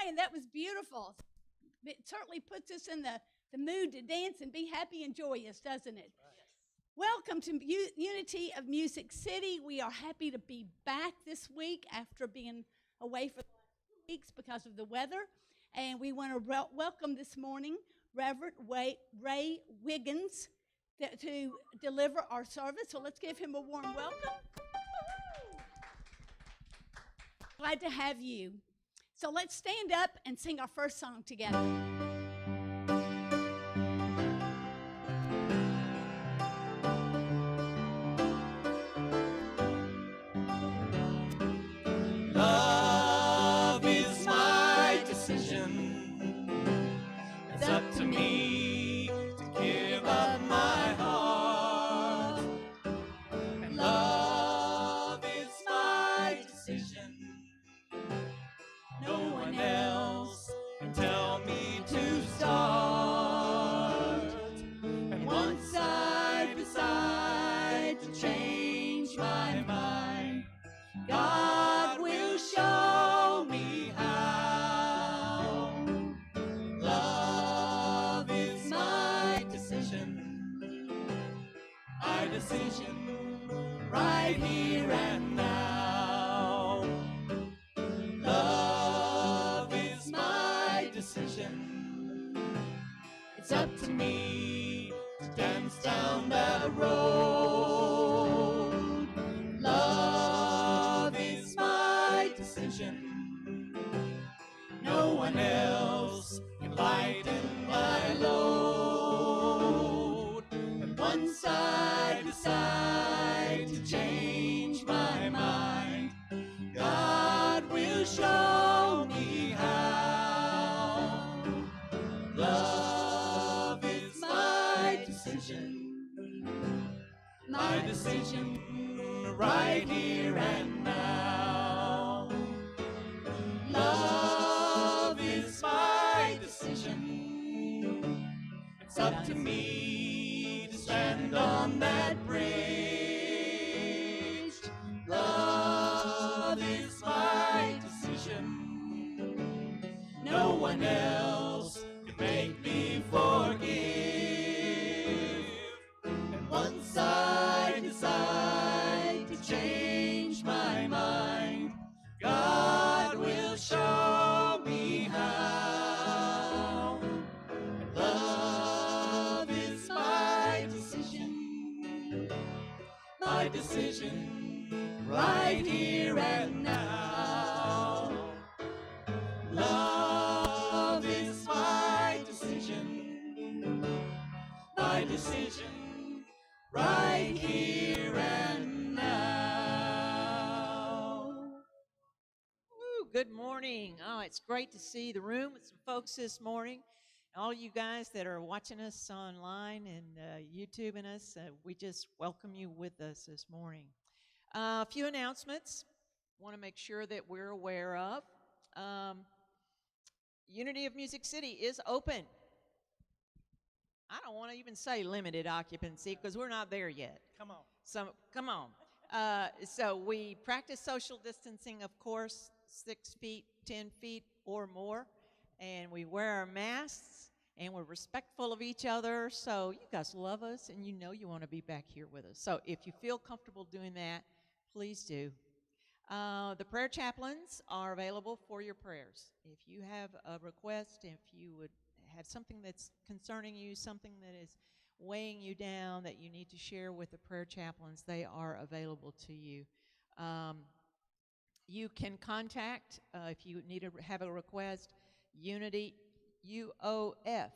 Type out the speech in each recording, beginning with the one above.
Brian, that was beautiful. It certainly puts us in the mood to dance and be happy and joyous, doesn't it? Welcome to Unity of Music City. We are happy to be back this week after being away for the last 2 weeks because of the weather. And we want to welcome this morning Reverend Ray Wiggins to deliver our service. So let's give him a warm welcome. Glad to have you. So let's stand up and sing our first song together. Love is my decision. It's up to me to give up my heart. And love is my decision. No one else can tell me to start. And once I decide to change my mind, God will show me how. Love is my decision right here and now. Love is my decision. It's up to me to dance down that road. Love is my decision. No one else can lighten my load. And once I decide to change my mind, God will show me how. Love is my decision right here and now. Love is my decision. It's up to me to stand on that bridge. Love is my decision. No one else can make me forgive. And once I decide to change my mind, God will show me how. Love is my decision right here and now. Love is my decision right here and now. Woo, good morning. Oh, it's great to see the room with some folks this morning. All you guys that are watching us online and YouTubing us, we just welcome you with us this morning. A few announcements I want to make sure that we're aware of. Unity of Music City is open. I don't want to even say limited occupancy because we're not there yet. Come on. So come on. So we practice social distancing, of course, 6 feet, 10 feet or more, and we wear our masks, and we're respectful of each other. So you guys love us, and you know you want to be back here with us. So if you feel comfortable doing that, please do. The prayer chaplains are available for your prayers. If you have a request, if you would have something that's concerning you, something that is weighing you down that you need to share with the prayer chaplains, they are available to you. You can contact, if you need to have a request, Unity, UOF,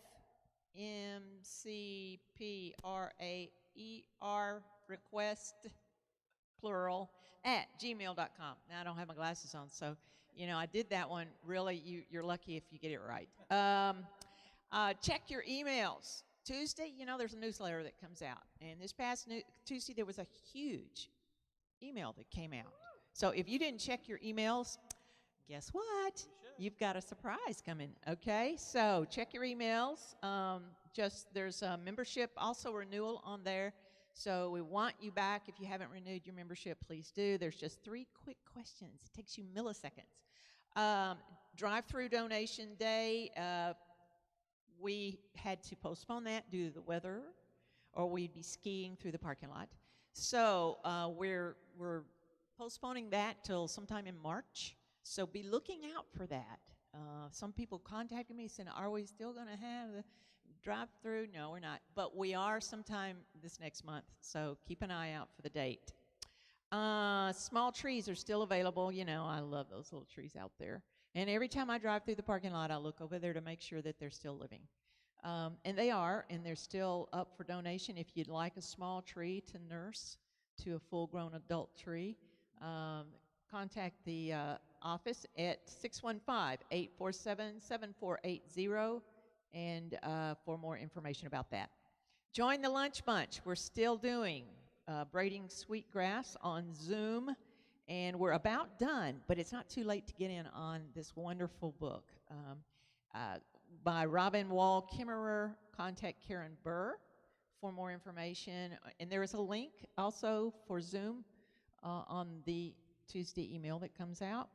MCPRAER, request, plural, at gmail.com. Now, I don't have my glasses on, so, you know, I did that one. Really, you're lucky if you get it right. Check your emails. Tuesday, you know, there's a newsletter that comes out. And this past Tuesday, there was a huge email that came out. So if you didn't check your emails, guess what? You've got a surprise coming, okay? So check your emails. There's a membership, also renewal on there. So we want you back. If you haven't renewed your membership, please do. There's just 3 quick questions. It takes you milliseconds. Drive-through donation day, we had to postpone that due to the weather, or we'd be skiing through the parking lot. So we're postponing that till sometime in March. So be looking out for that. Some people contacted me saying, "Are we still going to have the drive-through?" No, we're not. But we are sometime this next month. So keep an eye out for the date. Small trees are still available. You know, I love those little trees out there. And every time I drive through the parking lot, I look over there to make sure that they're still living. And they are, and they're still up for donation. If you'd like a small tree to nurse to a full-grown adult tree, contact the office at 615-847-7480 and for more information about that. Join the Lunch Bunch. We're still doing braiding sweetgrass on Zoom, and we're about done, but it's not too late to get in on this wonderful book by Robin Wall Kimmerer. Contact Karen Burr for more information, and there is a link also for Zoom on the Tuesday email that comes out.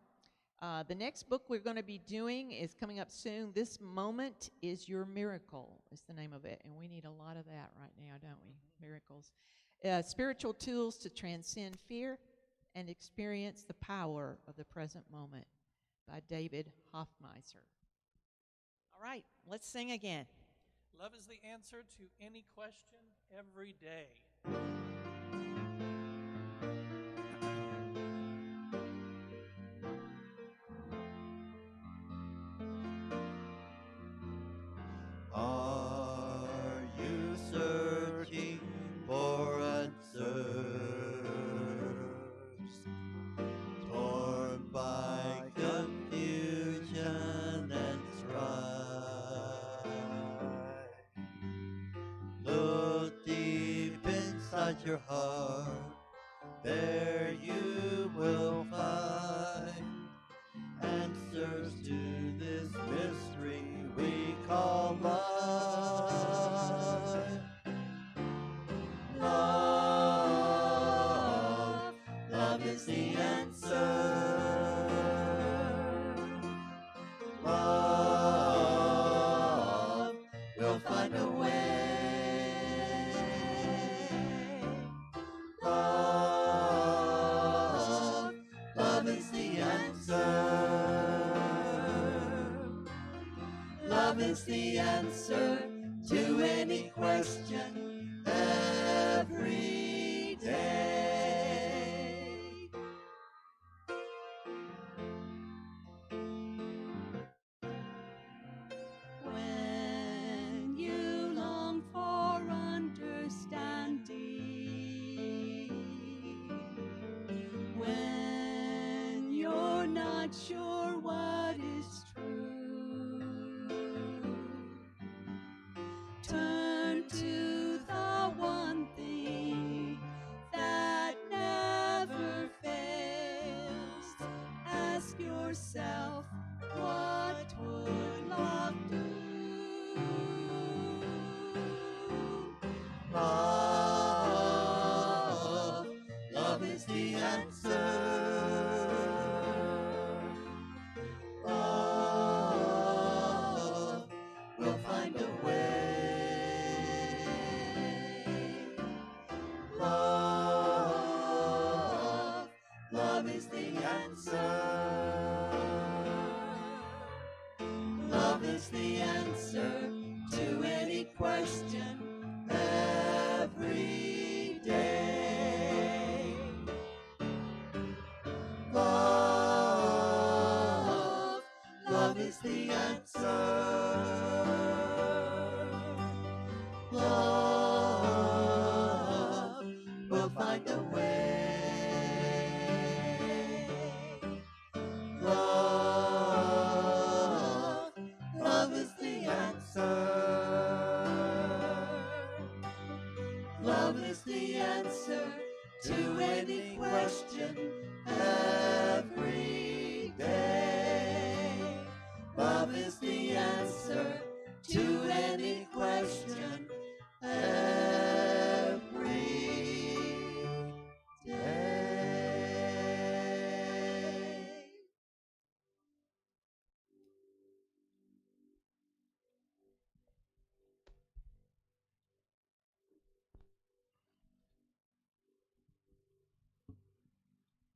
The next book we're going to be doing is coming up soon. This Moment is Your Miracle is the name of it, and we need a lot of that right now, don't we? Miracles. Spiritual Tools to Transcend Fear and Experience the Power of the Present Moment by David Hoffmeister. All right, let's sing again. Love is the answer to any question every day. Are you searching for answers? Torn by confusion and strife. Look deep inside your heart, there you will find answers to this mystery we call life. Love is the answer. Love will find a way. Love is the answer. Love is the answer to any question every day. When you long for understanding, when you're not sure what is true, turn to the one thing that never fails. Ask yourself, what would love do? Love is the answer. Love will find a way. Love is the answer. Love is the answer to any question every day. Love is the answer. Love will find a way. Love is the answer. Love is the answer to any question every day. Love is the answer to any question every day.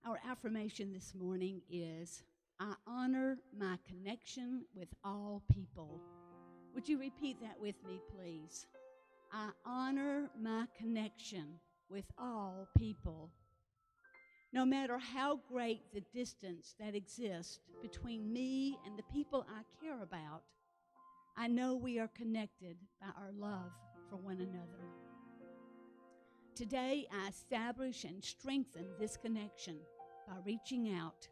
Our affirmation this morning is, I honor my connection with all people. Would you repeat that with me, please? I honor my connection with all people. No matter how great the distance that exists between me and the people I care about, I know we are connected by our love for one another. Today, I establish and strengthen this connection by reaching out,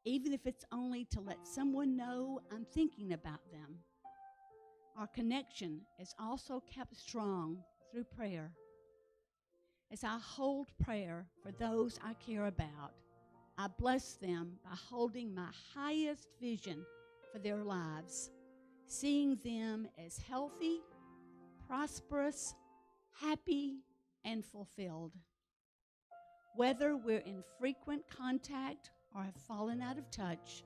even if it's only to let someone know I'm thinking about them. Our connection is also kept strong through prayer. As I hold prayer for those I care about, I bless them by holding my highest vision for their lives, seeing them as healthy, prosperous, happy, and fulfilled. Whether we're in frequent contact or have fallen out of touch,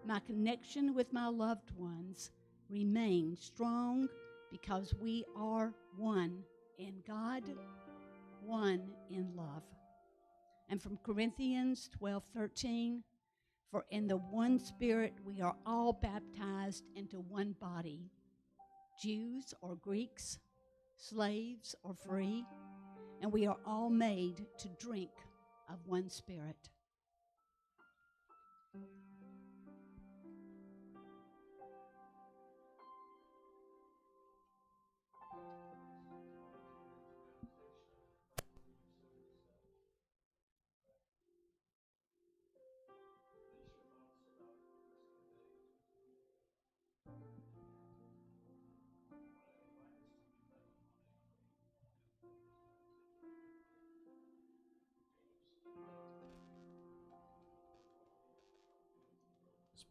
my connection with my loved ones remains strong because we are one in God, one in love. And from Corinthians 12:13, for in the one Spirit we are all baptized into one body, Jews or Greeks, slaves or free, and we are all made to drink of one Spirit.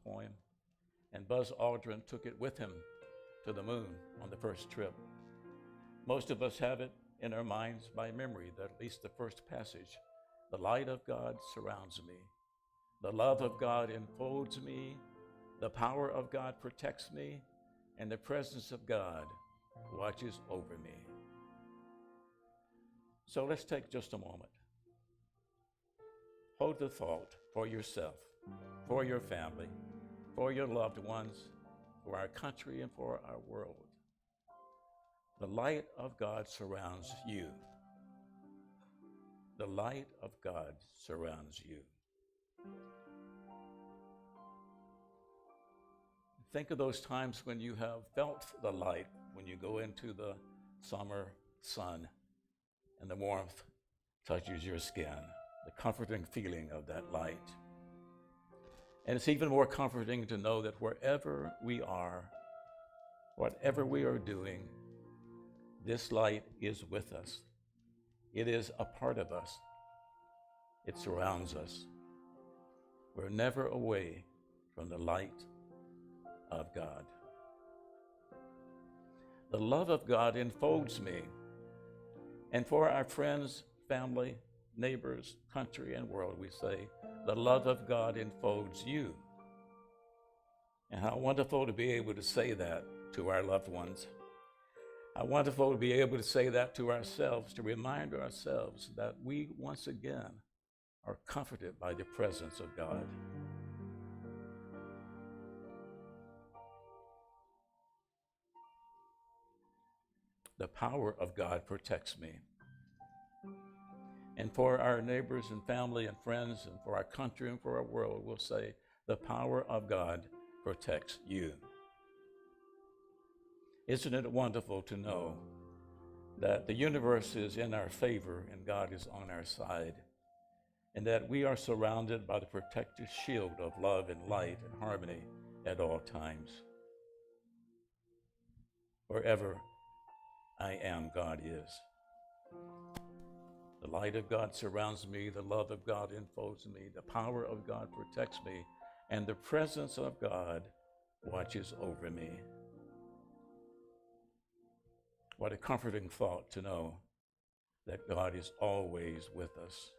Poem, and Buzz Aldrin took it with him to the moon on the first trip. Most of us have it in our minds by memory, that at least the first passage, the light of God surrounds me, the love of God enfolds me, the power of God protects me, and the presence of God watches over me. So let's take just a moment. Hold the thought for yourself, for your family, for your loved ones, for our country, and for our world. The light of God surrounds you. The light of God surrounds you. Think of those times when you have felt the light, when you go into the summer sun and the warmth touches your skin, the comforting feeling of that light. And it's even more comforting to know that wherever we are, whatever we are doing, this light is with us. It is a part of us. It surrounds us. We're never away from the light of God. The love of God enfolds me. And for our friends, family, neighbors, country, and world, we say, the love of God enfolds you. And how wonderful to be able to say that to our loved ones. How wonderful to be able to say that to ourselves, to remind ourselves that we once again are comforted by the presence of God. The power of God protects me. And for our neighbors and family and friends, and for our country and for our world, we'll say, the power of God protects you. Isn't it wonderful to know that the universe is in our favor and God is on our side, and that we are surrounded by the protective shield of love and light and harmony at all times? Wherever I am, God is. The light of God surrounds me, the love of God enfolds me, the power of God protects me, and the presence of God watches over me. What a comforting thought to know that God is always with us.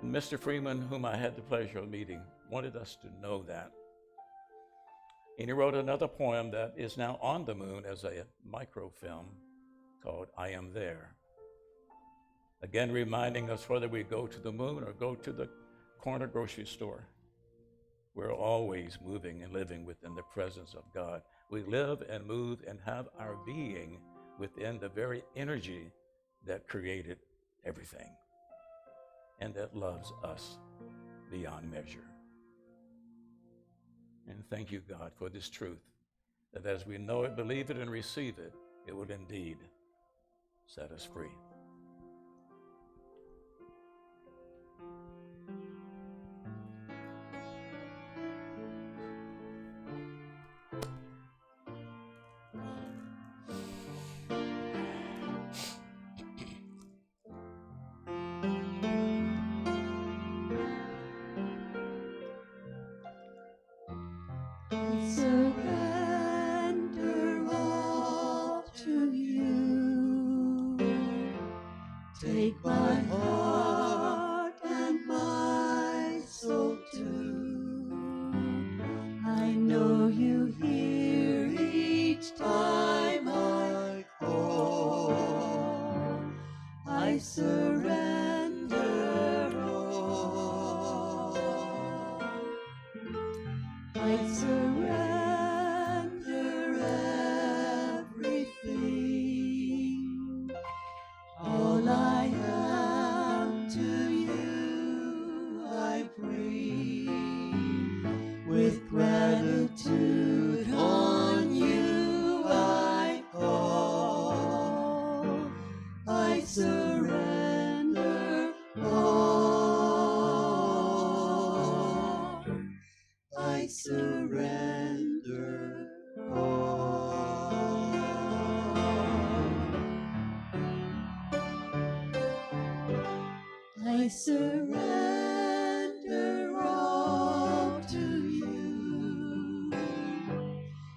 And Mr. Freeman, whom I had the pleasure of meeting, wanted us to know that. And he wrote another poem that is now on the moon as a microfilm called I Am There. Again, reminding us whether we go to the moon or go to the corner grocery store, we're always moving and living within the presence of God. We live and move and have our being within the very energy that created everything and that loves us beyond measure. And thank you, God, for this truth, that as we know it, believe it, and receive it, it will indeed set us free. Surrender all to you. Take my heart and my soul too. I know you hear each time I call. I surrender all. I surrender everything. All I am to you I bring. With gratitude on you I call. I surrender all. I surrender all. I surrender all to you.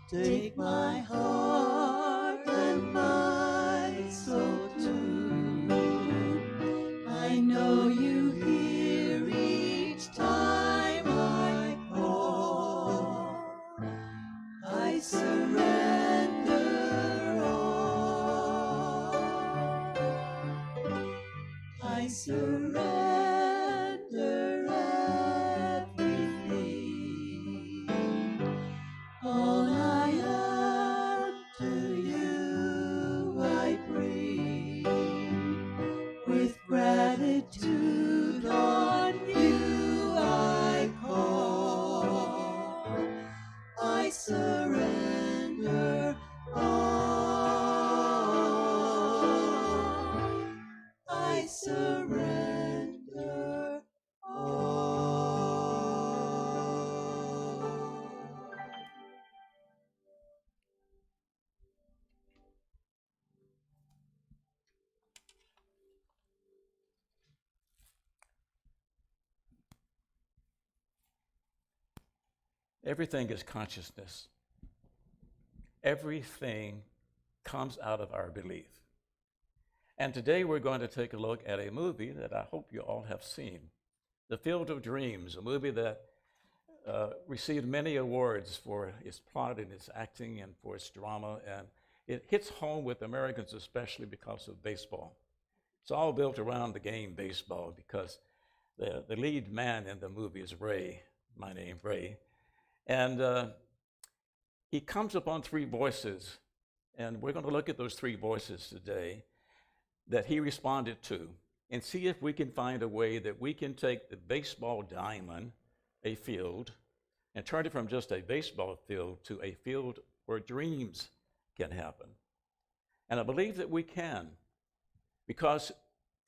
Take my heart and my soul too. I know you hear each time I call. I surrender all. I surrender everything. All I am to you I bring. With gratitude on you I call. I surrender all. I surrender all. Everything is consciousness. Everything comes out of our belief. And today we're going to take a look at a movie that I hope you all have seen, The Field of Dreams, a movie that received many awards for its plot and its acting and for its drama, and it hits home with Americans especially because of baseball. It's all built around the game baseball because the lead man in the movie is Ray, my name, Ray, and he comes upon three voices, and we're going to look at those three voices today that he responded to and see if we can find a way that we can take the baseball diamond, a field, and turn it from just a baseball field to a field where dreams can happen. And I believe that we can, because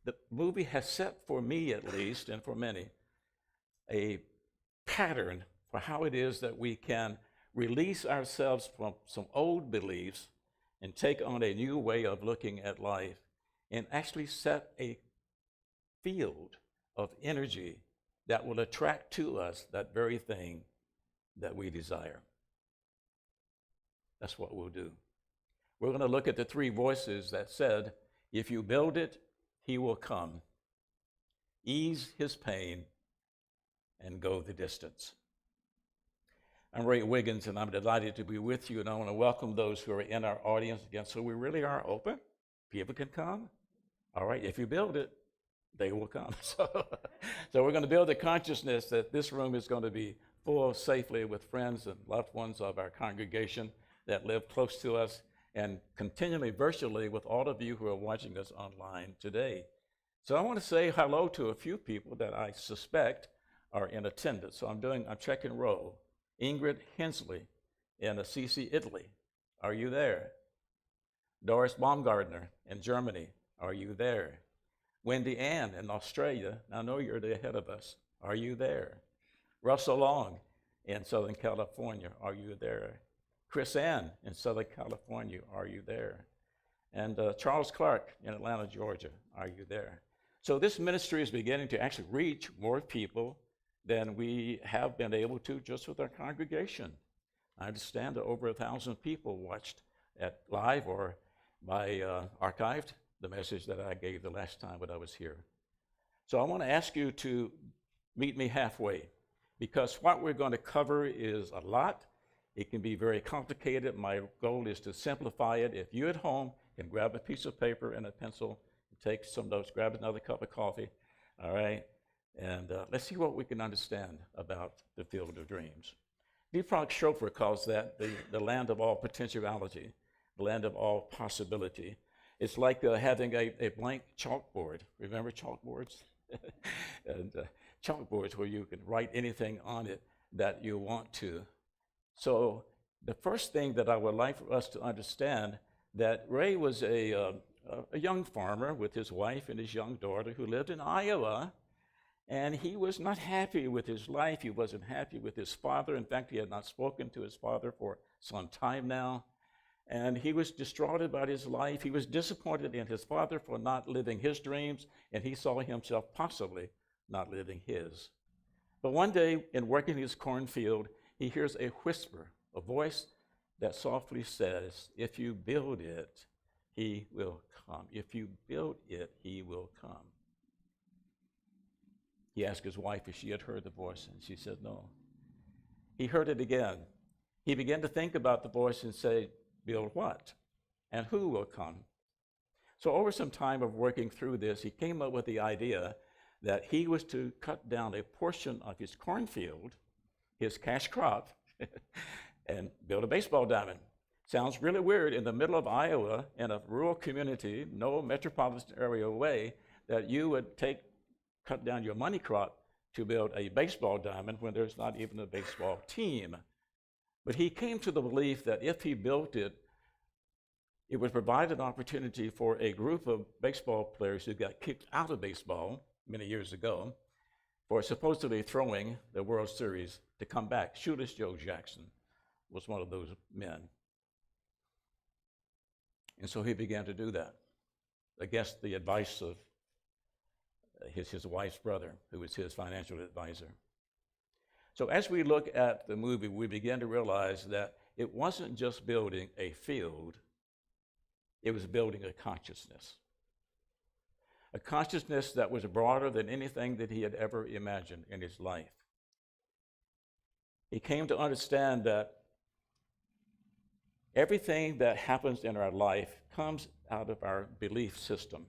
the movie has set, for me at least, and for many, a pattern for how it is that we can release ourselves from some old beliefs and take on a new way of looking at life and actually set a field of energy that will attract to us that very thing that we desire. That's what we'll do. We're going to look at the three voices that said, if you build it, he will come, ease his pain, and go the distance. I'm Ray Wiggins, and I'm delighted to be with you, and I want to welcome those who are in our audience again. So we really are open. People can come. All right, if you build it, they will come. So we're going to build the consciousness that this room is going to be full safely with friends and loved ones of our congregation that live close to us, and continually virtually with all of you who are watching us online today. So I want to say hello to a few people that I suspect are in attendance. So I'm checking roll. Ingrid Hensley in Assisi, Italy. Are you there? Doris Baumgartner in Germany. Are you there? Wendy Ann in Australia. I know you're ahead of us. Are you there? Russell Long in Southern California. Are you there? Chris Ann in Southern California. Are you there? And Charles Clark in Atlanta, Georgia. Are you there? So this ministry is beginning to actually reach more people than we have been able to just with our congregation. I understand that over 1,000 people watched at live or by archived the message that I gave the last time that I was here. So I want to ask you to meet me halfway, because what we're going to cover is a lot. It can be very complicated. My goal is to simplify it. If you at home can grab a piece of paper and a pencil, take some notes, grab another cup of coffee, all right? And let's see what we can understand about the field of dreams. Deepak Chopra calls that the land of all potentiality, the land of all possibility. It's like having a blank chalkboard. Remember chalkboards? And chalkboards where you can write anything on it that you want to. So the first thing that I would like for us to understand, that Ray was a young farmer with his wife and his young daughter who lived in Iowa, and he was not happy with his life. He wasn't happy with his father. In fact, he had not spoken to his father for some time now, and he was distraught about his life. He was disappointed in his father for not living his dreams, and he saw himself possibly not living his. But one day, in working his cornfield, he hears a whisper, a voice that softly says, "If you build it, he will come. If you build it, he will come." He asked his wife if she had heard the voice, and she said no. He heard it again. He began to think about the voice and say, "Build what? And who will come?" So over some time of working through this, he came up with the idea that he was to cut down a portion of his cornfield, his cash crop, and build a baseball diamond. Sounds really weird in the middle of Iowa, in a rural community, no metropolitan area away, that you would cut down your money crop to build a baseball diamond when there's not even a baseball team. But he came to the belief that if he built it, it would provide an opportunity for a group of baseball players who got kicked out of baseball many years ago for supposedly throwing the World Series to come back. Shoeless Joe Jackson was one of those men. And so he began to do that against the advice of his wife's brother, who was his financial advisor. So as we look at the movie, we begin to realize that it wasn't just building a field, it was building a consciousness that was broader than anything that he had ever imagined in his life. He came to understand that everything that happens in our life comes out of our belief system.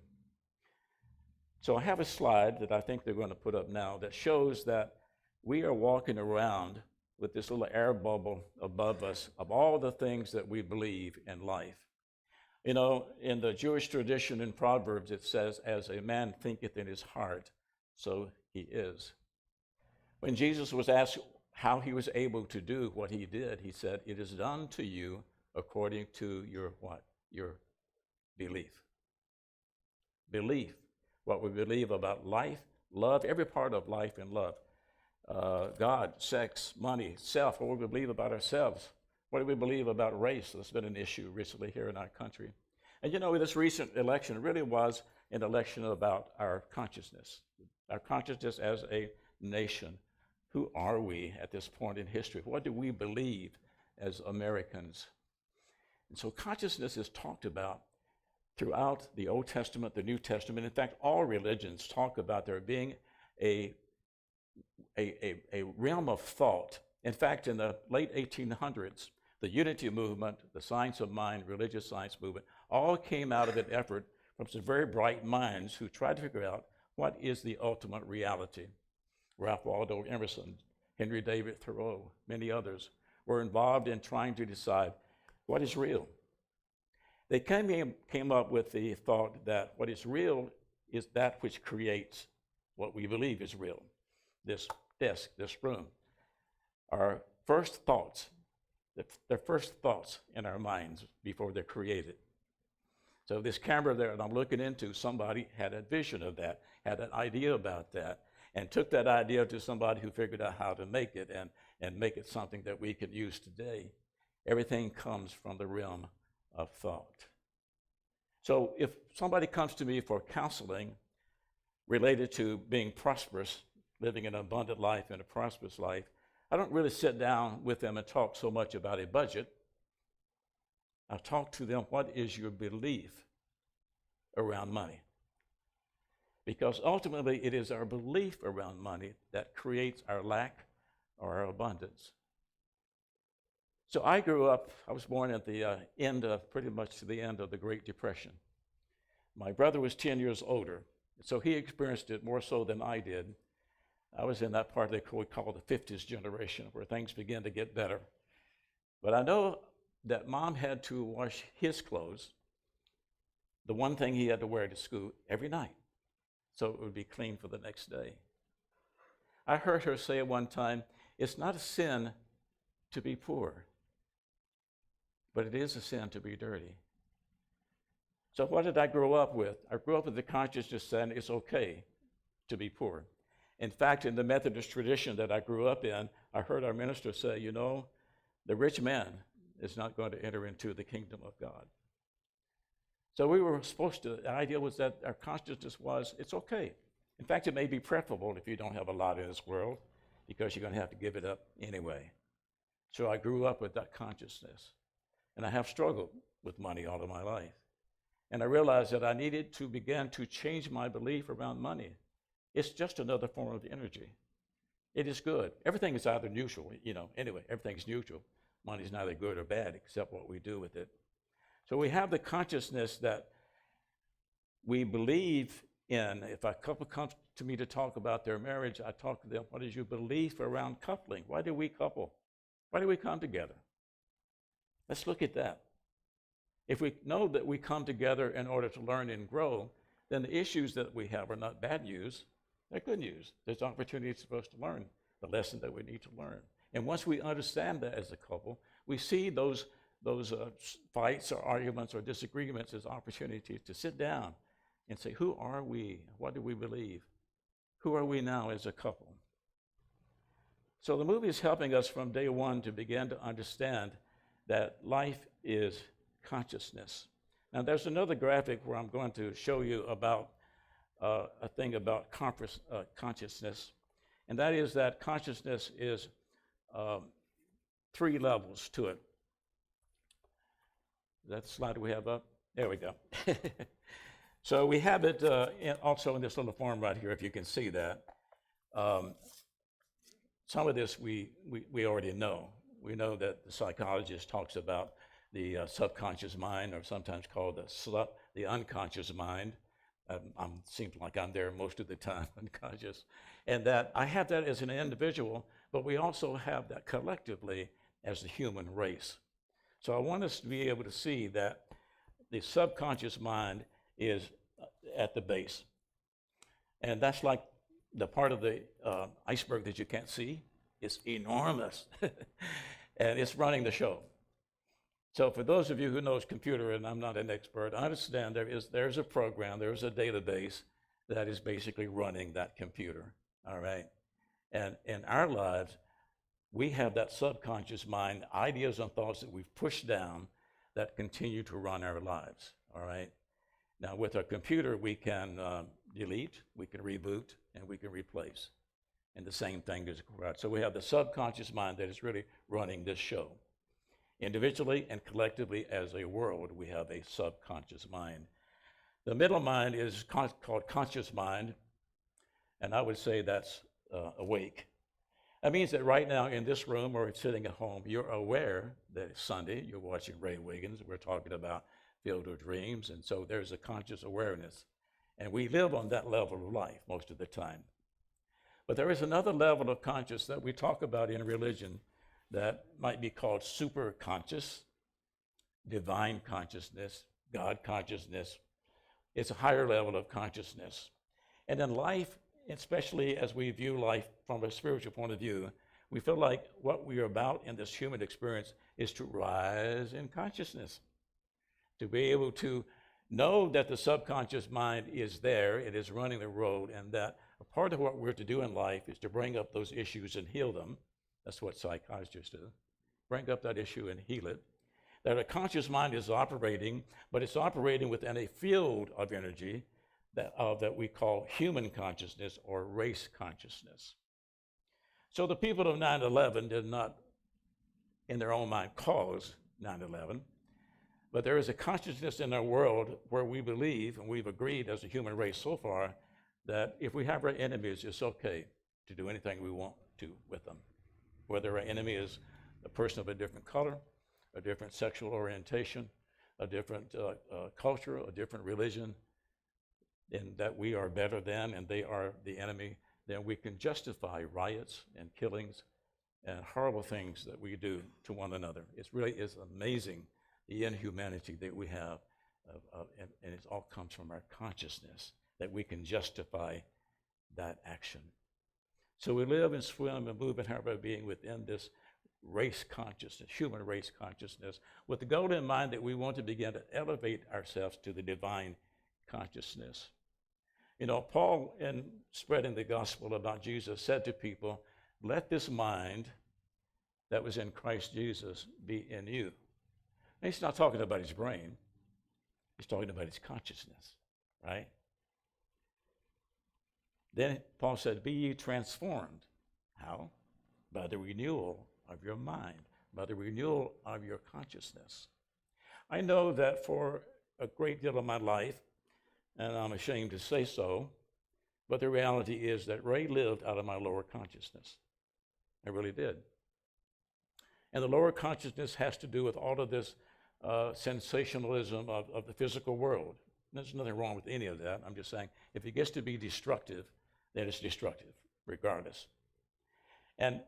So I have a slide that I think they're going to put up now that shows that we are walking around with this little air bubble above us of all the things that we believe in life. You know, in the Jewish tradition in Proverbs, it says, "As a man thinketh in his heart, so he is." When Jesus was asked how he was able to do what he did, he said, "It is done to you according to your what? Your belief." Belief. What we believe about life, love, every part of life and love. God, sex, money, self, what we believe about ourselves. What do we believe about race? That's been an issue recently here in our country. And you know, this recent election really was an election about our consciousness as a nation. Who are we at this point in history? What do we believe as Americans? And so consciousness is talked about throughout the Old Testament, the New Testament. In fact, all religions talk about there being a realm of thought. In fact, in the late 1800s, the unity movement, the science of mind, religious science movement, all came out of an effort from some very bright minds who tried to figure out what is the ultimate reality? Ralph Waldo Emerson, Henry David Thoreau, many others were involved in trying to decide what is real. They came up with the thought that what is real is that which creates what we believe is real. This desk, this room, our first thoughts, the first thoughts in our minds before they're created. So this camera there that I'm looking into, somebody had a vision of that, had an idea about that, and took that idea to somebody who figured out how to make it and make it something that we can use today. Everything comes from the realm of thought. So if somebody comes to me for counseling related to being prosperous, living an abundant life and a prosperous life, I don't really sit down with them and talk so much about a budget. I talk to them, what is your belief around money? Because ultimately it is our belief around money that creates our lack or our abundance. So I was born at the pretty much to the end of the Great Depression. My brother was 10 years older, so he experienced it more so than I did. I was in that part they call the 50s generation, where things began to get better. But I know that Mom had to wash his clothes, the one thing he had to wear to school, every night, so it would be clean for the next day. I heard her say at one time, it's not a sin to be poor, but it is a sin to be dirty. So what did I grow up with? I grew up with the consciousness saying it's okay to be poor. In fact, in the Methodist tradition that I grew up in, I heard our minister say, you know, the rich man is not going to enter into the kingdom of God. So we were supposed to, the idea was that our consciousness was, it's okay. In fact, it may be preferable if you don't have a lot in this world, because you're going to have to give it up anyway. So I grew up with that consciousness. And I have struggled with money all of my life. And I realized that I needed to begin to change my belief around money. It's just another form of energy. It is good. Everything is either neutral, anyway, everything's neutral. Money's neither good or bad except what we do with it. So we have the consciousness that we believe in. If a couple comes to me to talk about their marriage, I talk to them, what is your belief around coupling? Why do we couple? Why do we come together? Let's look at that. If we know that we come together in order to learn and grow, then the issues that we have are not bad news, they're good news. There's opportunities for us to learn the lesson that we need to learn. And once we understand that as a couple, we see those fights or arguments or disagreements as opportunities to sit down and say, who are we? What do we believe? Who are we now as a couple? So the movie is helping us from day one to begin to understand that life is consciousness. Now there's another graphic where I'm going to show you about a thing about consciousness, and that is that consciousness is 3 levels to it. Is that the slide we have up? There we go. So we have it also in this little form right here, if you can see that. Some of this we already know. We know that the psychologist talks about the subconscious mind, or sometimes called the unconscious mind. Seems like I'm there most of the time, unconscious. And that I have that as an individual, but we also have that collectively as the human race. So I want us to be able to see that the subconscious mind is at the base. And that's like the part of the iceberg that you can't see. It's enormous. And it's running the show. So for those of you who knows computer, and I'm not an expert, I understand there's a program, there's a database that is basically running that computer, all right? And in our lives, we have that subconscious mind, ideas and thoughts that we've pushed down that continue to run our lives, all right? Now with a computer, we can delete, we can reboot, and we can replace. And the same thing is correct. So we have the subconscious mind that is really running this show. Individually and collectively as a world, we have a subconscious mind. The middle mind is called conscious mind, and I would say that's awake. That means that right now in this room or sitting at home, you're aware that it's Sunday, you're watching Ray Wiggins, we're talking about Field of Dreams, and so there's a conscious awareness. And we live on that level of life most of the time. But there is another level of consciousness that we talk about in religion that might be called super conscious, divine consciousness, God consciousness. It's a higher level of consciousness. And in life, especially as we view life from a spiritual point of view, we feel like what we are about in this human experience is to rise in consciousness, to be able to know that the subconscious mind is there, it is running the road, and that a part of what we're to do in life is to bring up those issues and heal them. That's what psychiatrists do. Bring up that issue and heal it. That a conscious mind is operating, but it's operating within a field of energy that we call human consciousness or race consciousness. So the people of 9/11 did not, in their own mind, cause 9/11, but there is a consciousness in our world where we believe, and we've agreed as a human race so far, that if we have our enemies, it's okay to do anything we want to with them. Whether our enemy is a person of a different color, a different sexual orientation, a different culture, a different religion, and that we are better than and they are the enemy, then we can justify riots and killings and horrible things that we do to one another. It really is amazing, the inhumanity that we have, and it all comes from our consciousness, that we can justify that action. So we live and swim and move and have our being within this race consciousness, human race consciousness, with the goal in mind that we want to begin to elevate ourselves to the divine consciousness. You know, Paul, in spreading the gospel about Jesus, said to people, let this mind that was in Christ Jesus be in you. And he's not talking about his brain. He's talking about his consciousness, right? Then Paul said, be ye transformed. How? By the renewal of your mind, by the renewal of your consciousness. I know that for a great deal of my life, and I'm ashamed to say so, but the reality is that Ray lived out of my lower consciousness. I really did. And the lower consciousness has to do with all of this sensationalism of the physical world. There's nothing wrong with any of that. I'm just saying, if it gets to be destructive, then it's destructive, regardless. And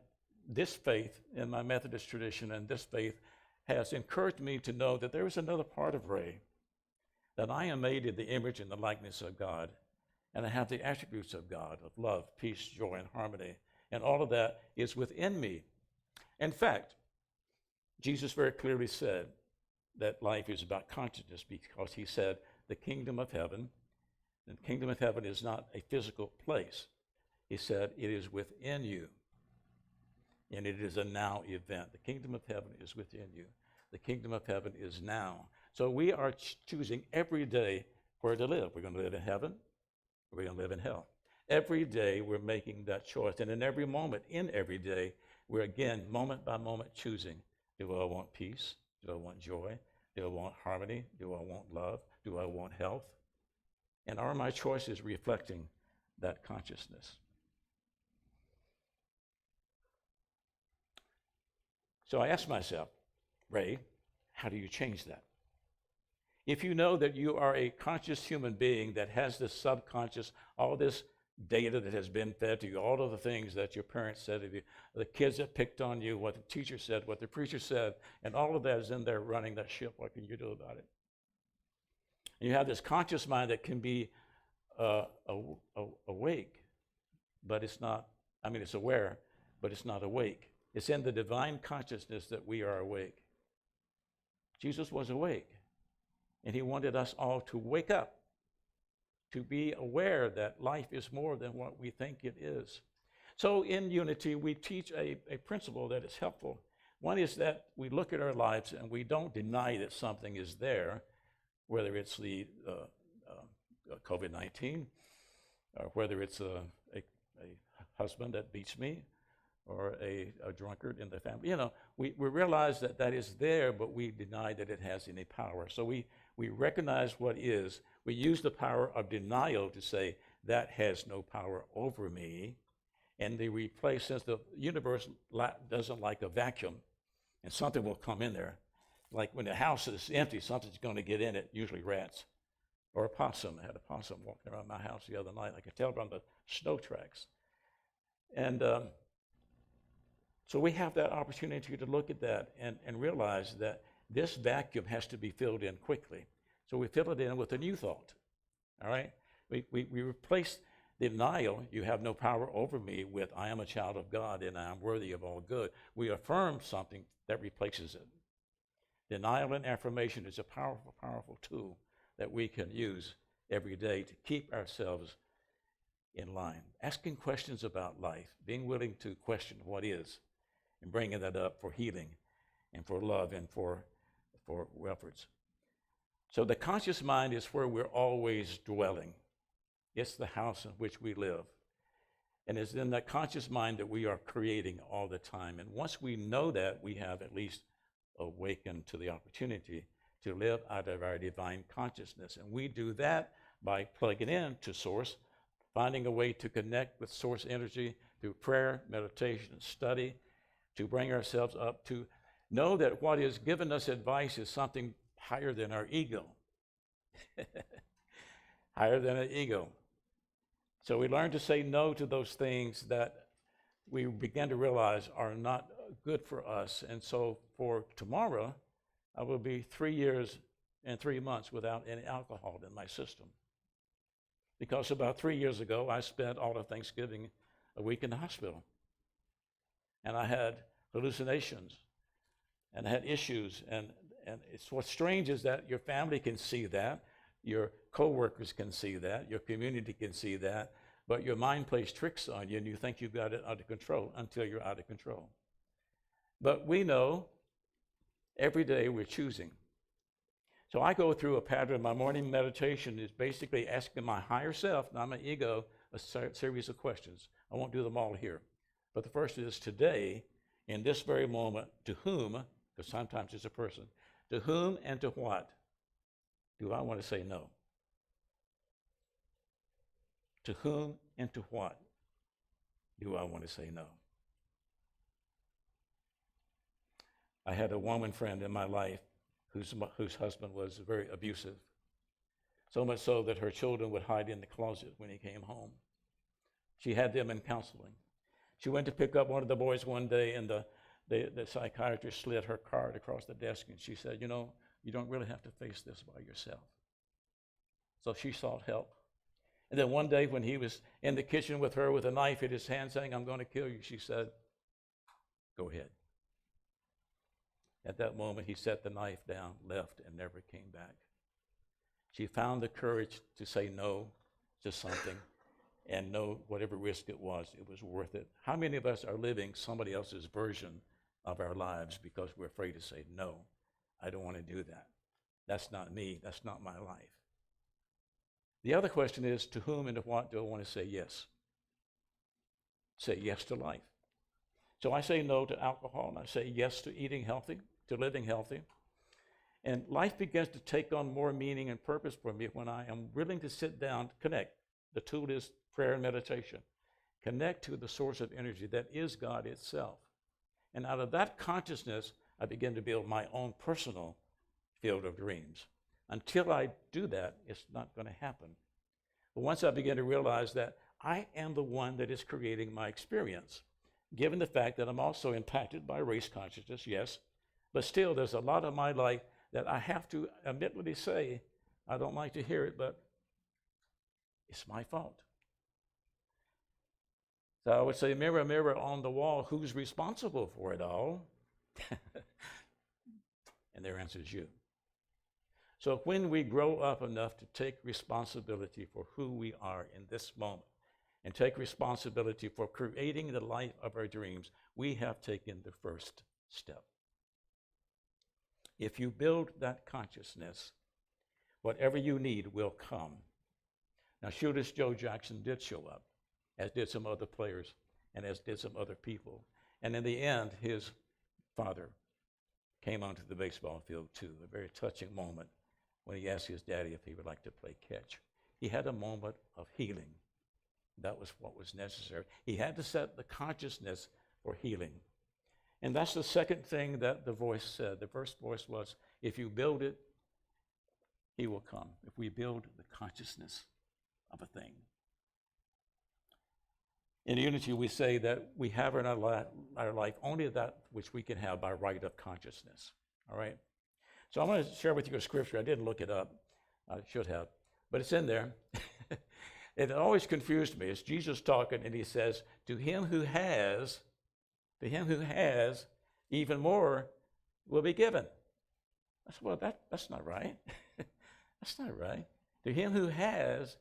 this faith in my Methodist tradition and this faith has encouraged me to know that there is another part of Ray, that I am made in the image and the likeness of God, and I have the attributes of God, of love, peace, joy, and harmony, and all of that is within me. In fact, Jesus very clearly said that life is about consciousness, because he said the kingdom of heaven, and the kingdom of heaven is not a physical place. He said it is within you, and it is a now event. The kingdom of heaven is within you. The kingdom of heaven is now. So we are choosing every day where to live. We're going to live in heaven, or we're going to live in hell. Every day we're making that choice, and in every moment, in every day, we're again, moment by moment, choosing. Do I want peace? Do I want joy? Do I want harmony? Do I want love? Do I want health? And are my choices reflecting that consciousness? So I asked myself, Ray, how do you change that? If you know that you are a conscious human being that has this subconscious, all this data that has been fed to you, all of the things that your parents said to you, the kids that picked on you, what the teacher said, what the preacher said, and all of that is in there running that ship, what can you do about it? And you have this conscious mind that can be awake, but it's not, it's aware, but it's not awake. It's in the divine consciousness that we are awake. Jesus was awake, and he wanted us all to wake up, to be aware that life is more than what we think it is. So in Unity, we teach a principle that is helpful. One is that we look at our lives and we don't deny that something is there, whether it's the COVID-19, or whether it's a husband that beats me, or a drunkard in the family. You know, we realize that that is there, but we deny that it has any power. So we recognize what is. We use the power of denial to say, that has no power over me. And they replace, since the universe doesn't like a vacuum, and something will come in there. Like when the house is empty, something's going to get in it, usually rats. or a possum. I had a possum walking around my house the other night. I could tell from the snow tracks. And so we have that opportunity to look at that and realize that this vacuum has to be filled in quickly. So we fill it in with a new thought, all right? We replace the denial, you have no power over me, with I am a child of God and I am worthy of all good. We affirm something that replaces it. Denial and affirmation is a powerful, powerful tool that we can use every day to keep ourselves in line. Asking questions about life, being willing to question what is, and bringing that up for healing and for love and for efforts. So the conscious mind is where we're always dwelling. It's the house in which we live. And it's in that conscious mind that we are creating all the time. And once we know that, we have at least awakened to the opportunity to live out of our divine consciousness. And we do that by plugging in to Source, finding a way to connect with Source energy through prayer, meditation, study, to bring ourselves up, to know that what is giving us advice is something higher than our ego. Higher than an ego. So we learn to say no to those things that we begin to realize are not good for us. And so for tomorrow, I will be 3 years and 3 months without any alcohol in my system. Because about 3 years ago, I spent all of Thanksgiving a week in the hospital. And I had hallucinations, and I had issues. And it's what's strange is that your family can see that, your coworkers can see that, your community can see that, but your mind plays tricks on you and you think you've got it under control until you're out of control. But we know every day we're choosing. So I go through a pattern. My morning meditation is basically asking my higher self, not my ego, a series of questions. I won't do them all here. But the first is today, in this very moment, to whom, because sometimes it's a person, to whom and to what do I want to say no? To whom and to what do I want to say no? I had a woman friend in my life whose husband was very abusive, so much so that her children would hide in the closet when he came home. She had them in counseling. She went to pick up one of the boys one day, and the psychiatrist slid her card across the desk, and she said, you know, you don't really have to face this by yourself. So she sought help. And then one day when he was in the kitchen with her with a knife in his hand saying, I'm going to kill you, she said, go ahead. At that moment, he set the knife down, left, and never came back. She found the courage to say no to something and know whatever risk it was worth it. How many of us are living somebody else's version of our lives because we're afraid to say no? I don't want to do that. That's not me. That's not my life. The other question is, to whom and to what do I want to say yes? Say yes to life. So I say no to alcohol, and I say yes to eating healthy, to living healthy. And life begins to take on more meaning and purpose for me when I am willing to sit down, connect. The tool is prayer and meditation. Connect to the source of energy that is God itself. And out of that consciousness, I begin to build my own personal field of dreams. Until I do that, it's not going to happen. But once I begin to realize that I am the one that is creating my experience, given the fact that I'm also impacted by race consciousness, yes, but still there's a lot of my life that I have to admittedly say, I don't like to hear it, but it's my fault. So I would say, mirror, mirror on the wall, who's responsible for it all? And their answer is you. So when we grow up enough to take responsibility for who we are in this moment and take responsibility for creating the life of our dreams, we have taken the first step. If you build that consciousness, whatever you need will come. Now, Shooters Joe Jackson did show up, as did some other players, and as did some other people. And in the end, his father came onto the baseball field too, a very touching moment when he asked his daddy if he would like to play catch. He had a moment of healing. That was what was necessary. He had to set the consciousness for healing. And that's the second thing that the voice said. The first voice was, if you build it, he will come if we build the consciousness of a thing. In unity, we say that we have in our life only that which we can have by right of consciousness. All right? So I want to share with you a scripture. I didn't look it up. I should have. But it's in there. It always confused me. It's Jesus talking, and he says, to him who has, even more will be given. I said, well, that's not right. That's not right. To him who has,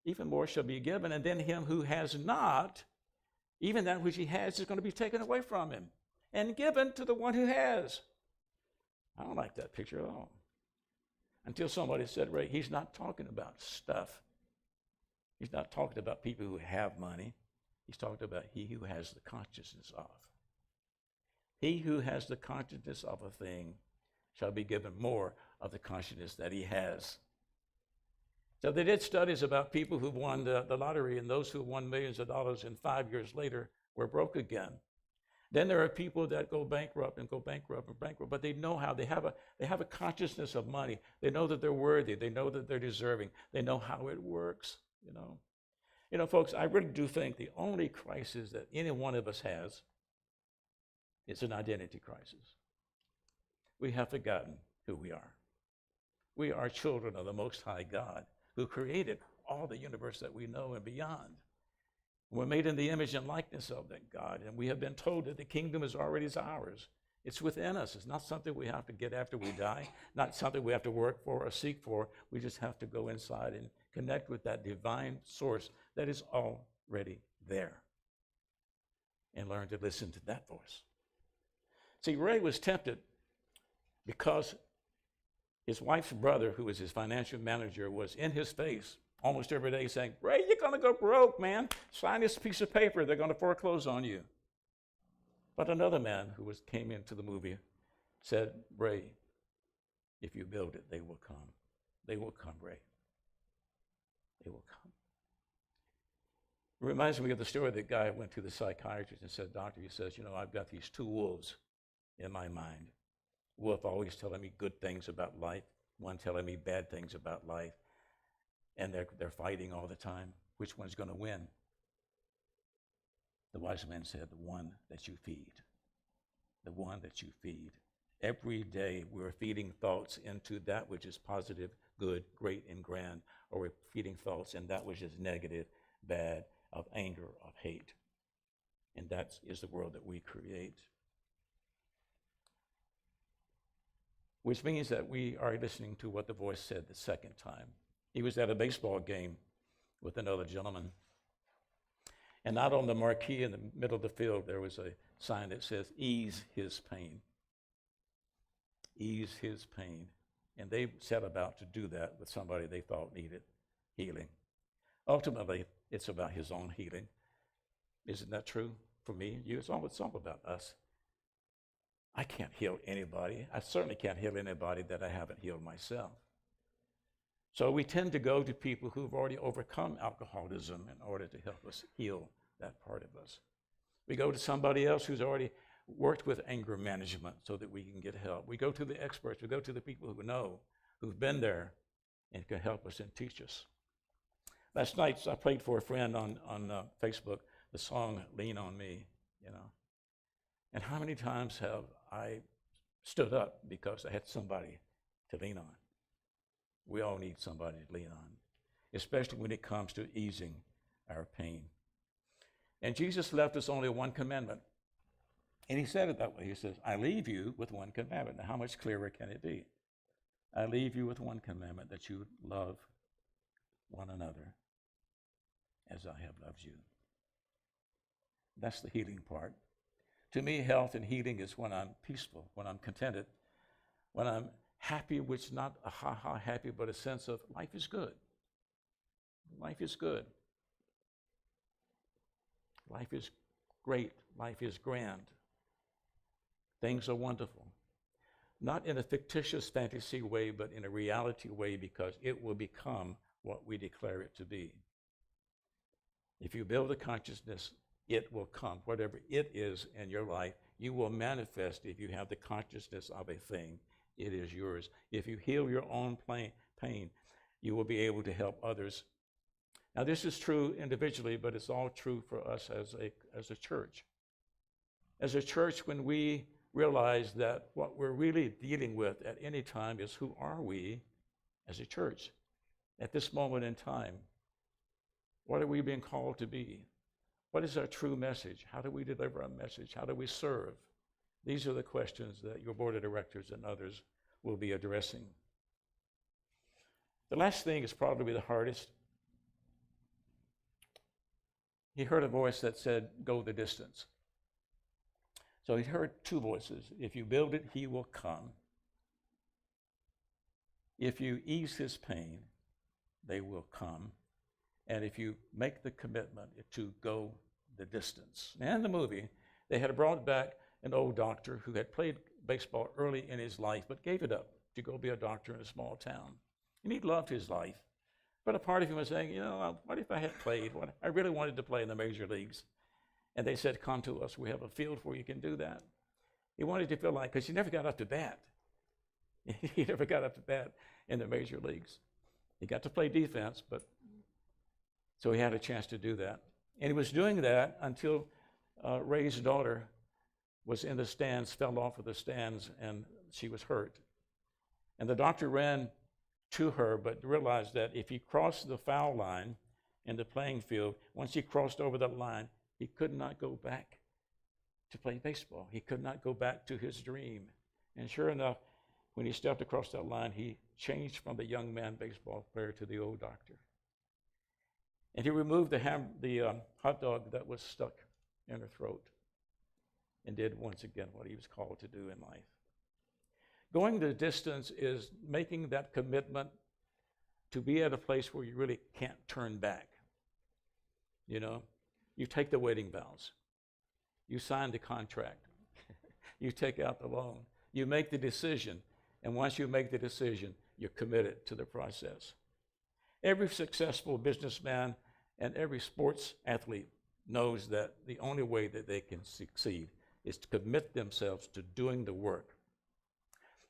even more shall be given, and then him who has not, even that which he has is going to be taken away from him and given to the one who has. I don't like that picture at all. Until somebody said, Ray, he's not talking about stuff. He's not talking about people who have money. He's talking about he who has the consciousness of. He who has the consciousness of a thing shall be given more of the consciousness that he has. So they did studies about people who won the lottery, and those who won millions of dollars and 5 years later were broke again. Then there are people that go bankrupt, but they know how. They have a consciousness of money. They know that they're worthy. They know that they're deserving. They know how it works, you know. You know, folks, I really do think the only crisis that any one of us has is an identity crisis. We have forgotten who we are. We are children of the Most High God, who created all the universe that we know and beyond. We're made in the image and likeness of that God, and we have been told that the kingdom is already ours. It's within us. It's not something we have to get after we die, not something we have to work for or seek for. We just have to go inside and connect with that divine source that is already there and learn to listen to that voice. See, Ray was tempted because his wife's brother, who was his financial manager, was in his face almost every day saying, Ray, you're going to go broke, man. Sign this piece of paper. They're going to foreclose on you. But another man who came into the movie said, Ray, if you build it, they will come. They will come, Ray. They will come. It reminds me of the story that guy went to the psychiatrist and said, doctor, he says, you know, I've got these two wolves in my mind. Wolf always telling me good things about life, one telling me bad things about life, and they're fighting all the time. Which one's going to win? The wise man said, the one that you feed. The one that you feed. Every day we're feeding thoughts into that which is positive, good, great, and grand, or we're feeding thoughts in that which is negative, bad, of anger, of hate. And that is the world that we create. Which means that we are listening to what the voice said the second time. He was at a baseball game with another gentleman. And out on the marquee in the middle of the field, there was a sign that says, ease his pain. Ease his pain. And they set about to do that with somebody they thought needed healing. Ultimately, it's about his own healing. Isn't that true for me? It's all about us. I can't heal anybody. I certainly can't heal anybody that I haven't healed myself. So we tend to go to people who've already overcome alcoholism in order to help us heal that part of us. We go to somebody else who's already worked with anger management so that we can get help. We go to the experts. We go to the people who know, who've been there, and can help us and teach us. Last night, I played for a friend on Facebook the song Lean on Me, you know. And how many times have I stood up because I had somebody to lean on? We all need somebody to lean on, especially when it comes to easing our pain. And Jesus left us only one commandment. And he said it that way. He says, I leave you with one commandment. Now, how much clearer can it be? I leave you with one commandment, that you love one another as I have loved you. That's the healing part. To me, health and healing is when I'm peaceful, when I'm contented, when I'm happy, which is not a ha-ha happy, but a sense of life is good. Life is good. Life is great. Life is grand. Things are wonderful. Not in a fictitious fantasy way, but in a reality way, because it will become what we declare it to be. If you build a consciousness, it will come. Whatever it is in your life, you will manifest. If you have the consciousness of a thing, it is yours. If you heal your own pain, you will be able to help others. Now, this is true individually, but it's all true for us as a church. As a church, when we realize that what we're really dealing with at any time is who are we as a church at this moment in time? What are we being called to be? What is our true message? How do we deliver our message? How do we serve? These are the questions that your board of directors and others will be addressing. The last thing is probably the hardest. He heard a voice that said, "Go the distance." So he heard two voices. If you build it, he will come. If you ease his pain, they will come. And if you make the commitment to go the distance. Now, in the movie, they had brought back an old doctor who had played baseball early in his life, but gave it up to go be a doctor in a small town. And he loved his life. But a part of him was saying, what if I had played? I really wanted to play in the major leagues. And they said, come to us. We have a field where you can do that. He wanted to feel like, because he never got up to bat. He never got up to bat in the major leagues. He got to play defense, but so he had a chance to do that. And he was doing that until Ray's daughter was in the stands, fell off of the stands, and she was hurt. And the doctor ran to her, but realized that if he crossed the foul line in the playing field, once he crossed over that line, he could not go back to play baseball. He could not go back to his dream. And sure enough, when he stepped across that line, he changed from the young man baseball player to the old doctor. And he removed the hot dog that was stuck in her throat and did once again what he was called to do in life. Going the distance is making that commitment to be at a place where you really can't turn back. You take the wedding vows. You sign the contract. You take out the loan. You make the decision. And once you make the decision, you're committed to the process. Every successful businessman and every sports athlete knows that the only way that they can succeed is to commit themselves to doing the work.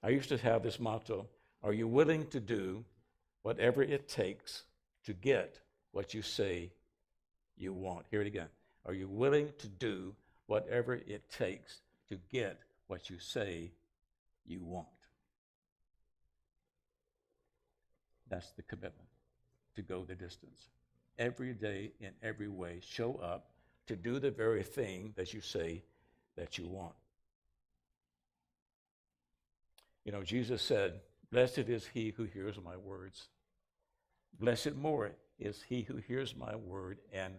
I used to have this motto, are you willing to do whatever it takes to get what you say you want? Hear it again. Are you willing to do whatever it takes to get what you say you want? That's the commitment, to go the distance. Every day, in every way, show up to do the very thing that you say that you want. Jesus said, blessed is he who hears my words. Blessed more is he who hears my word and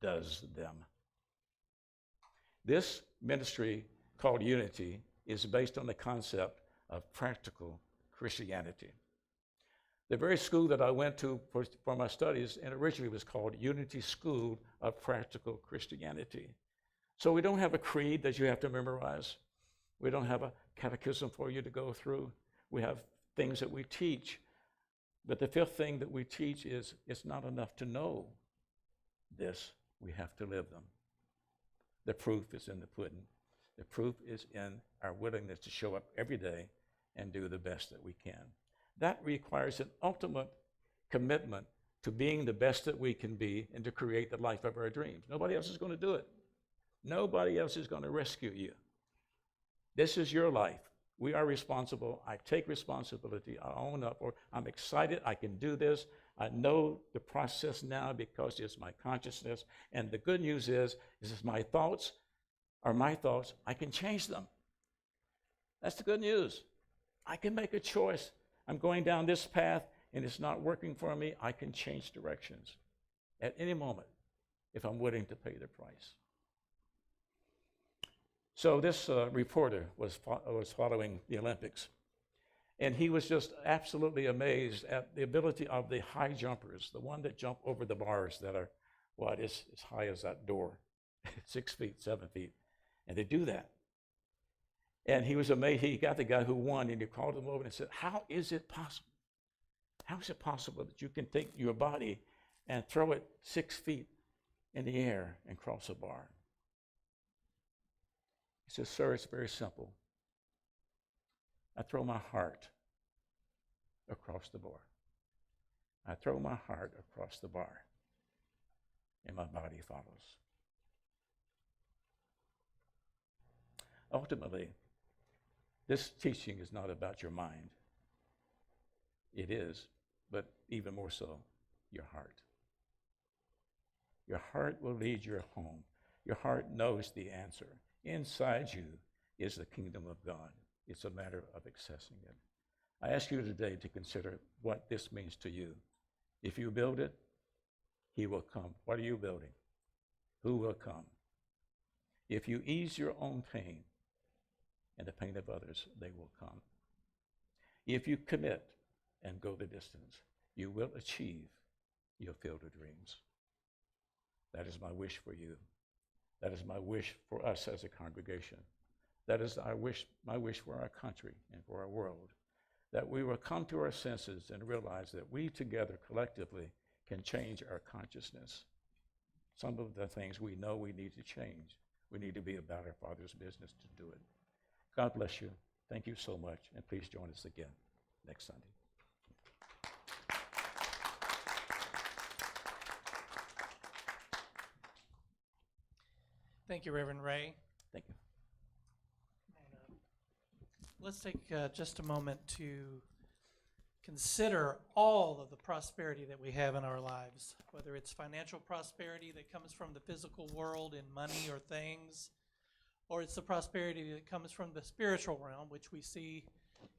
does them. This ministry called Unity is based on the concept of practical Christianity. The very school that I went to for my studies, and originally was called Unity School of Practical Christianity. So we don't have a creed that you have to memorize. We don't have a catechism for you to go through. We have things that we teach. But the fifth thing that we teach is it's not enough to know this. We have to live them. The proof is in the pudding. The proof is in our willingness to show up every day and do the best that we can. That requires an ultimate commitment to being the best that we can be and to create the life of our dreams. Nobody else is going to do it. Nobody else is going to rescue you. This is your life. We are responsible. I take responsibility. I own up, or I'm excited. I can do this. I know the process now because it's my consciousness. And the good news is my thoughts are my thoughts. I can change them. That's the good news. I can make a choice. I'm going down this path and it's not working for me. I can change directions at any moment if I'm willing to pay the price. So this reporter was following the Olympics, and he was just absolutely amazed at the ability of the high jumpers, the one that jump over the bars that are, as high as that door, 6 feet, 7 feet, and they do that. And he was amazed. He got the guy who won, and he called him over and said, how is it possible? How is it possible that you can take your body and throw it 6 feet in the air and cross a bar? He says, sir, it's very simple. I throw my heart across the bar. I throw my heart across the bar, and my body follows. Ultimately, this teaching is not about your mind. It is, but even more so, your heart. Your heart will lead you home. Your heart knows the answer. Inside you is the kingdom of God. It's a matter of accessing it. I ask you today to consider what this means to you. If you build it, he will come. What are you building? Who will come? If you ease your own pain and the pain of others, they will come. If you commit and go the distance, you will achieve your field of dreams. That is my wish for you. That is my wish for us as a congregation. That is my wish for our country and for our world, that we will come to our senses and realize that we together collectively can change our consciousness. Some of the things we know we need to change. We need to be about our Father's business to do it. God bless you. Thank you so much, and please join us again next Sunday. Thank you, Reverend Ray. Thank you. Let's take just a moment to consider all of the prosperity that we have in our lives, whether it's financial prosperity that comes from the physical world in money or things, or it's the prosperity that comes from the spiritual realm, which we see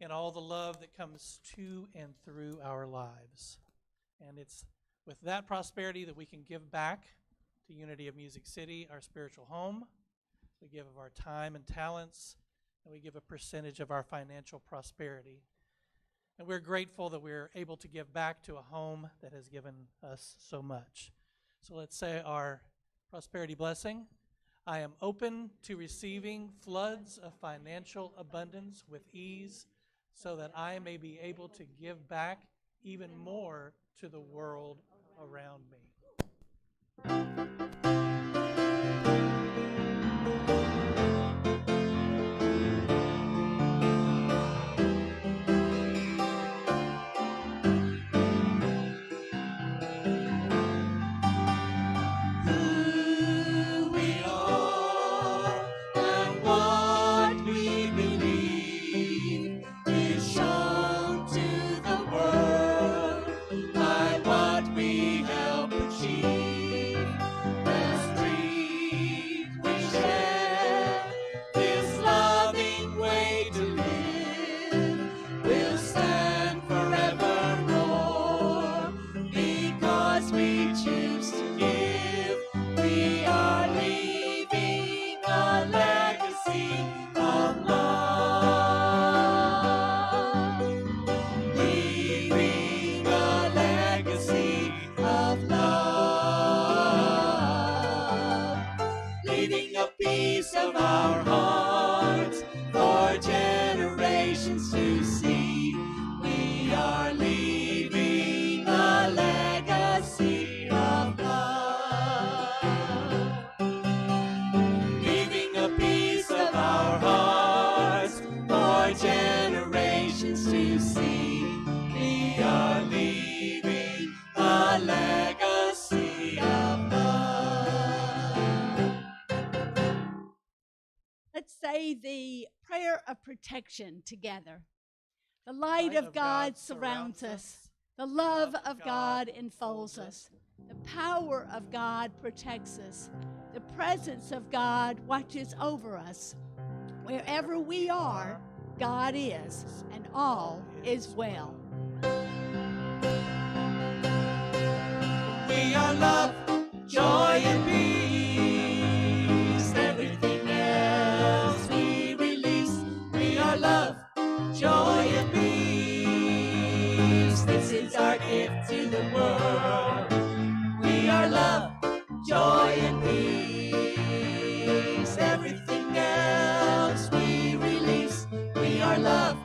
in all the love that comes to and through our lives. And it's with that prosperity that we can give back to Unity of Music City, our spiritual home. We give of our time and talents, and we give a percentage of our financial prosperity. And we're grateful that we're able to give back to a home that has given us so much. So let's say our prosperity blessing. I am open to receiving floods of financial abundance with ease so that I may be able to give back even more to the world around me. Say the prayer of protection together. The light of God surrounds us. The love of God enfolds us. The power of God protects us. The presence of God watches over us. Wherever we are, God is, and all is well. We are love, joy, and peace. Everything else we release. We are love, joy, and peace. This is our gift to the world. We are love, joy, and peace. Everything else we release. We are love,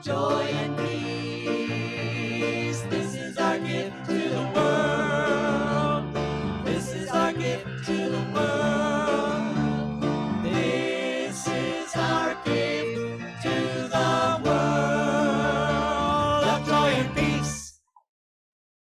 joy, and peace. This is our gift to